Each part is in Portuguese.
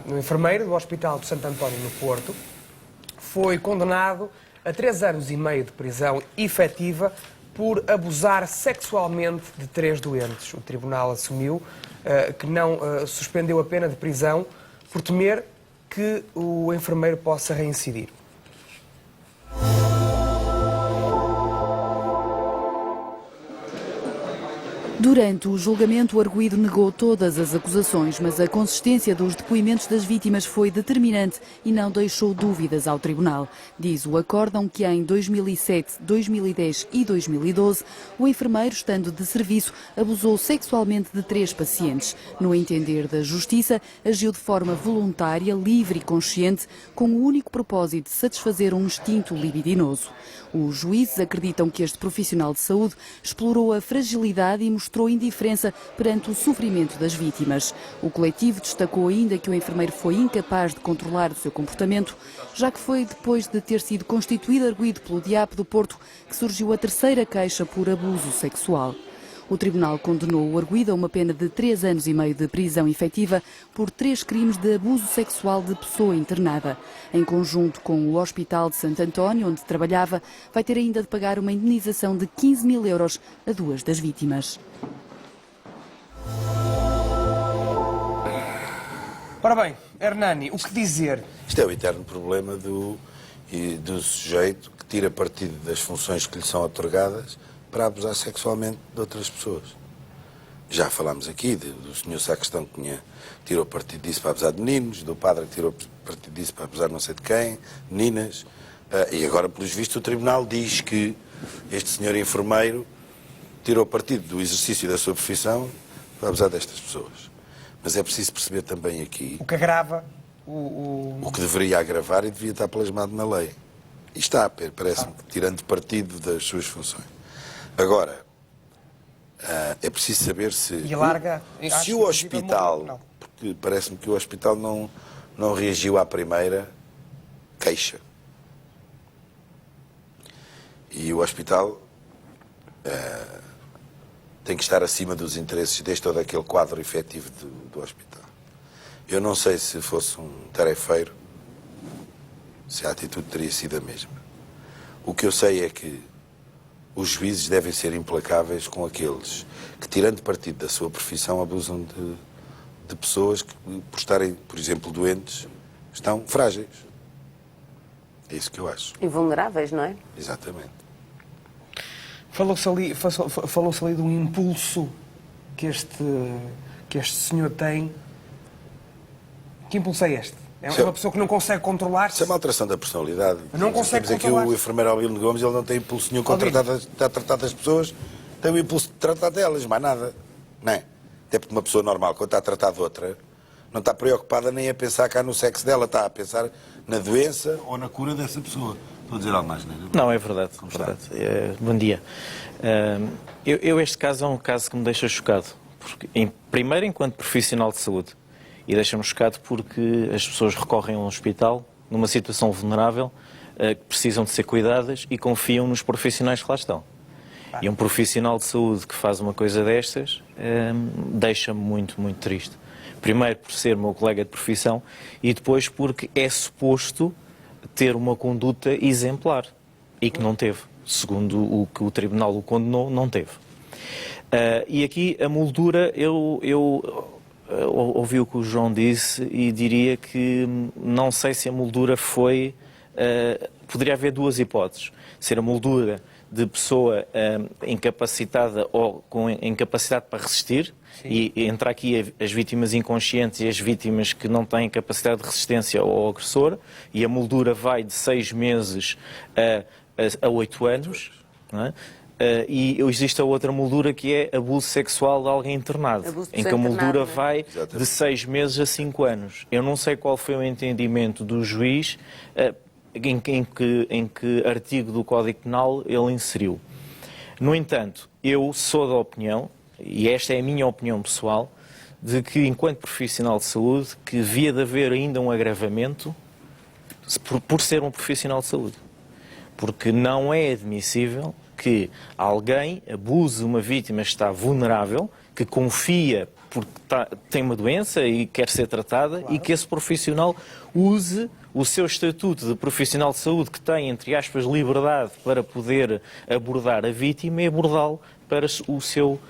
um enfermeiro do Hospital de Santo António, no Porto, foi condenado a 3 anos e meio de prisão efetiva por abusar sexualmente de 3 doentes. O tribunal assumiu que não suspendeu a pena de prisão por temer que o enfermeiro possa reincidir. Durante o julgamento, o arguido negou todas as acusações, mas a consistência dos depoimentos das vítimas foi determinante e não deixou dúvidas ao tribunal. Diz o acórdão que em 2007, 2010 e 2012, o enfermeiro, estando de serviço, abusou sexualmente de 3 pacientes. No entender da Justiça, agiu de forma voluntária, livre e consciente, com o único propósito de satisfazer um instinto libidinoso. Os juízes acreditam que este profissional de saúde explorou a fragilidade e mostrou indiferença perante o sofrimento das vítimas. O coletivo destacou ainda que o enfermeiro foi incapaz de controlar o seu comportamento, já que foi depois de ter sido constituído arguido pelo DIAP do Porto que surgiu a 3ª queixa por abuso sexual. O tribunal condenou o arguido a uma pena de 3 anos e meio de prisão efetiva por 3 crimes de abuso sexual de pessoa internada. Em conjunto com o Hospital de Santo António, onde trabalhava, vai ter ainda de pagar uma indenização de 15.000 euros a 2 das vítimas. Ora bem, Hernani, o que dizer? Isto é o eterno problema do sujeito que tira partido das funções que lhe são otorgadas para abusar sexualmente de outras pessoas. Já falámos aqui do senhor sacristão que tirou partido disso para abusar de meninos, do padre que tirou partido disso para abusar não sei de quem, meninas, e agora, pelos vistos, o tribunal diz que este senhor enfermeiro tirou partido do exercício da sua profissão para abusar destas pessoas. Mas é preciso perceber também aqui... O que agrava O que deveria agravar e devia estar plasmado na lei. E está, parece-me, tirando partido das suas funções. Agora, é preciso saber se o hospital, porque parece-me que o hospital não reagiu à primeira queixa. E o hospital tem que estar acima dos interesses deste ou daquele quadro efetivo do hospital. Eu não sei se fosse um tarefeiro, se a atitude teria sido a mesma. O que eu sei é que os juízes devem ser implacáveis com aqueles que, tirando partido da sua profissão, abusam de pessoas que, por estarem, por exemplo, doentes, estão frágeis. É isso que eu acho. E vulneráveis, não é? Exatamente. Falou-se ali de um impulso que este senhor tem. Que impulso é este? É uma pessoa que não consegue controlar-se? Isso é uma alteração da personalidade. Não consegue Temos aqui controlar-se. o enfermeiro Albino Gomes, ele não tem impulso nenhum para tratar das pessoas, tem o impulso de tratar delas, mais nada. Não é? Até porque uma pessoa normal, quando está a tratar de outra, não está preocupada nem a pensar cá no sexo dela, está a pensar na doença ou na cura dessa pessoa. Estou a dizer algo mais, não é? Não, é verdade. Bom dia. Este caso é um caso que me deixa chocado. Porque, primeiro, enquanto profissional de saúde, e deixa-me chocado porque as pessoas recorrem a um hospital numa situação vulnerável, que precisam de ser cuidadas e confiam nos profissionais que lá estão. E um profissional de saúde que faz uma coisa destas deixa-me muito, muito triste. Primeiro por ser meu colega de profissão e depois porque é suposto ter uma conduta exemplar e que não teve. Segundo o que o tribunal o condenou, não teve. E aqui a moldura, eu ouvi o que o João disse e diria que não sei se a moldura foi... poderia haver 2 hipóteses. Ser a moldura de pessoa incapacitada ou com incapacidade para resistir, e entra aqui as vítimas inconscientes e as vítimas que não têm capacidade de resistência ao agressor, e a moldura vai de 6 meses a 8 anos, não é? E existe a outra moldura que é abuso sexual de alguém internado, em que a moldura vai de 6 meses a 5 anos. Eu não sei qual foi o entendimento do juiz, em que artigo do Código Penal ele inseriu. No entanto, eu sou da opinião, e esta é a minha opinião pessoal, de que enquanto profissional de saúde, que devia de haver ainda um agravamento por ser um profissional de saúde. Porque não é admissível que alguém abuse uma vítima que está vulnerável, que confia porque tem uma doença e quer ser tratada, claro, e que esse profissional use o seu estatuto de profissional de saúde, que tem, entre aspas, liberdade para poder abordar a vítima e abordá-lo para o seu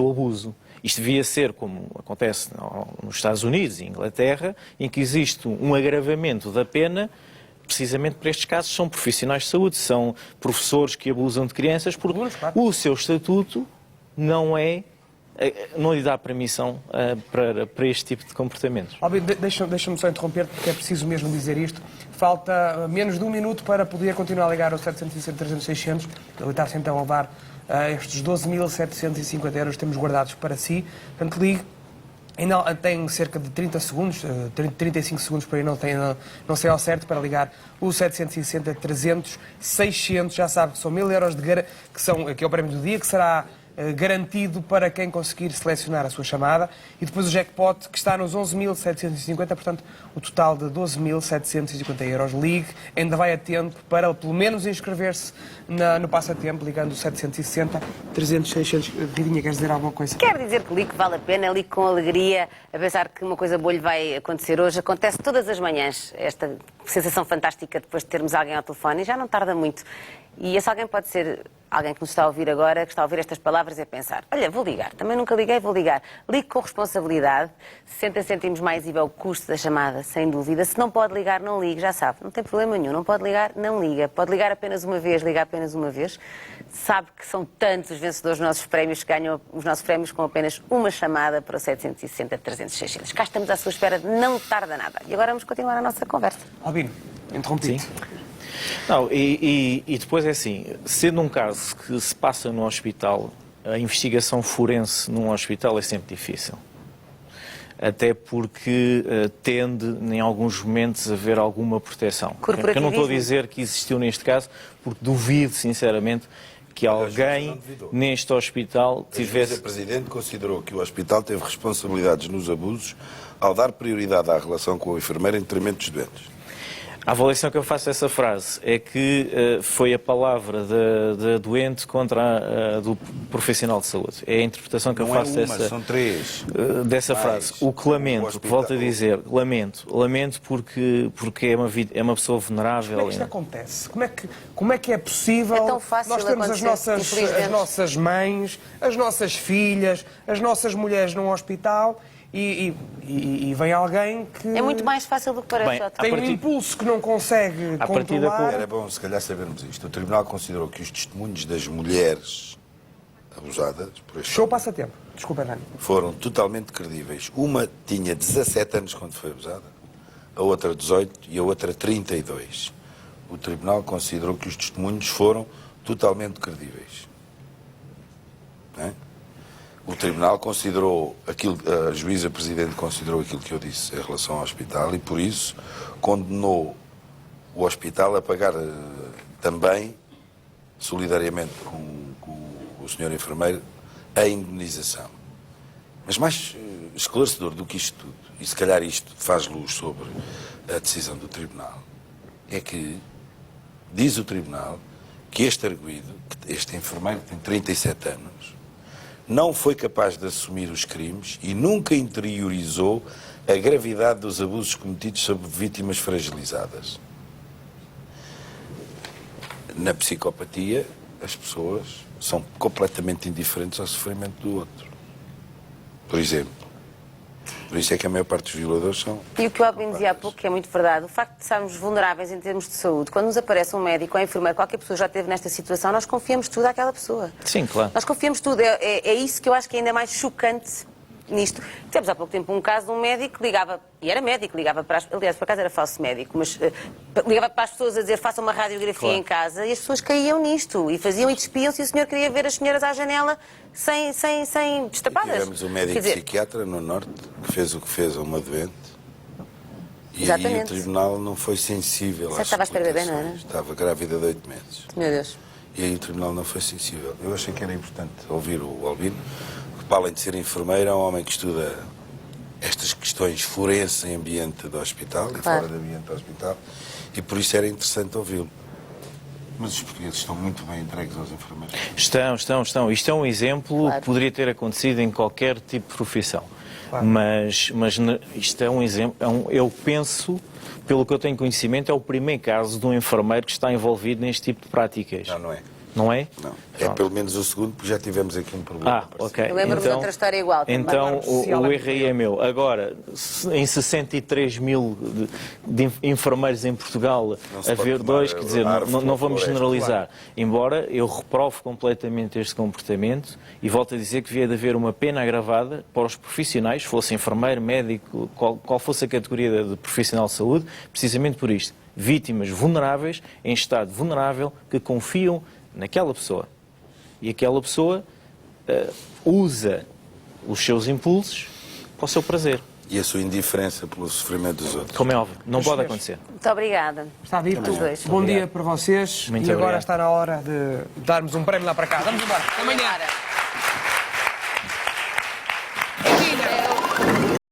abuso. Isto devia ser, como acontece nos Estados Unidos e Inglaterra, em que existe um agravamento da pena, precisamente para estes casos. São profissionais de saúde, são professores que abusam de crianças, porque o seu estatuto não lhe dá permissão para este tipo de comportamentos. Albino, deixa-me só interromper, porque é preciso mesmo dizer isto. Falta menos de um minuto para poder continuar a ligar ao 760 300 600. Ele está-se então a levar estes 12.750 euros que temos guardados para si. Portanto, ligue. Ainda tem cerca de 30 segundos, 35 segundos por aí, não sei ao certo, para ligar o 760 300 600. Já sabe que são 1.000 euros que é o prémio do dia, que será garantido para quem conseguir selecionar a sua chamada, e depois o jackpot, que está nos 11.750, portanto o total de 12.750 euros. Ligue, ainda vai a tempo para pelo menos inscrever-se no passatempo, ligando o 760 300 600. Ridinha, queres dizer alguma coisa? Quero dizer que ligue vale a pena, ligue com alegria, a pensar que uma coisa boa lhe vai acontecer hoje. Acontece todas as manhãs, esta sensação fantástica depois de termos alguém ao telefone, e já não tarda muito. E esse alguém pode ser alguém que nos está a ouvir agora, que está a ouvir estas palavras e a pensar: olha, vou ligar, também nunca liguei, vou ligar. Ligue com responsabilidade, 60 cêntimos mais IVA é o custo da chamada, sem dúvida. Se não pode ligar, não ligue, já sabe, não tem problema nenhum. Não pode ligar, não liga. Pode ligar apenas uma vez, liga apenas uma vez. Sabe que são tantos os vencedores dos nossos prémios que ganham os nossos prémios com apenas uma chamada para o 760 300 600. Cá estamos à sua espera, não tarda nada. E agora vamos continuar a nossa conversa. Albino, interrompido. Sim. Não, e depois é assim, sendo um caso que se passa no hospital, a investigação forense num hospital é sempre difícil. Até porque tende, em alguns momentos, a haver alguma proteção. Eu não estou a dizer que existiu neste caso, porque duvido, sinceramente, que alguém neste hospital tivesse... A Presidente considerou que o hospital teve responsabilidades nos abusos ao dar prioridade à relação com a enfermeira em detrimento dos doentes. A avaliação que eu faço dessa frase é que foi a palavra da doente contra a do profissional de saúde. É a interpretação que eu faço são três. Dessa frase. O que lamento, volto a dizer, lamento porque é uma pessoa vulnerável. Como é que isto acontece? Como é que é possível? É tão fácil. Nós temos as nossas mães, as nossas filhas, as nossas mulheres num hospital. E vem alguém que... É muito mais fácil do que parece. Tem um impulso que não consegue controlar. Era bom, se calhar, sabermos isto. O Tribunal considerou que os testemunhos das mulheres abusadas por este Show passatempo. Desculpa, Dani. foram totalmente credíveis. Uma tinha 17 anos quando foi abusada, a outra 18 e a outra 32. O Tribunal considerou que os testemunhos foram totalmente credíveis. Não é? O Tribunal considerou aquilo, a juíza Presidente considerou aquilo que eu disse em relação ao hospital e, por isso, condenou o hospital a pagar também, solidariamente com o senhor enfermeiro, a indemnização. Mas mais esclarecedor do que isto tudo, e se calhar isto faz luz sobre a decisão do Tribunal, é que diz o Tribunal que este arguido, este enfermeiro que tem 37 anos, não foi capaz de assumir os crimes e nunca interiorizou a gravidade dos abusos cometidos sobre vítimas fragilizadas. Na psicopatia, as pessoas são completamente indiferentes ao sofrimento do outro. Por exemplo. Por isso é que a maior parte dos violadores são... E o que o Albino dizia há pouco, que é muito verdade, o facto de estarmos vulneráveis em termos de saúde, quando nos aparece um médico ou um enfermeiro, qualquer pessoa já esteve nesta situação, nós confiamos tudo àquela pessoa. Sim, claro. Nós confiamos tudo. É isso que eu acho que é ainda mais chocante nisto. Tivemos há pouco tempo um caso de um médico que ligava, e era médico, ligava para as... Aliás, por acaso era falso médico, mas ligava para as pessoas a dizer façam uma radiografia claro. em casa, e as pessoas caíam nisto, e faziam e despiam-se, e o senhor queria ver as senhoras à janela sem destapadas. E tivemos um médico psiquiatra no Norte que fez o que fez a uma doente. E aí o Tribunal não foi sensível às estava a esperar bebê, não era? Estava grávida de 8 meses. Meu Deus. E aí o Tribunal não foi sensível. Eu achei que era importante ouvir o Albino, que para além de ser enfermeiro, é um homem que estuda estas questões forenses em ambiente do hospital e fora do ambiente do hospital, e por isso era interessante ouvi-lo. Mas os portugueses estão muito bem entregues aos enfermeiros. Estão. Isto é um exemplo que poderia ter acontecido em qualquer tipo de profissão. Mas isto é um exemplo, eu penso, pelo que eu tenho conhecimento, é o primeiro caso de um enfermeiro que está envolvido neste tipo de práticas. Não é. Não é? Não. É pelo menos o segundo, porque já tivemos aqui um problema. Ok. Eu lembro-me de outra história igual também. Então, o erro aí é meu. Agora, em 63 mil de enfermeiros em Portugal, se pode haver tomar dois, quer dizer, árvore não pela vamos floresta, generalizar. Embora eu reprovo completamente este comportamento e volto a dizer que devia de haver uma pena agravada para os profissionais, fosse enfermeiro, médico, qual fosse a categoria de profissional de saúde, precisamente por isto. Vítimas vulneráveis, em estado vulnerável, que confiam naquela pessoa. E aquela pessoa usa os seus impulsos para o seu prazer. E a sua indiferença pelo sofrimento dos outros. Como é óbvio, não pode acontecer. Muito obrigada. Está dito. Os dois. Bom dia para vocês. Muito e agora obrigado. está na hora de darmos um prémio lá para cá. Vamos embora. Até amanhã.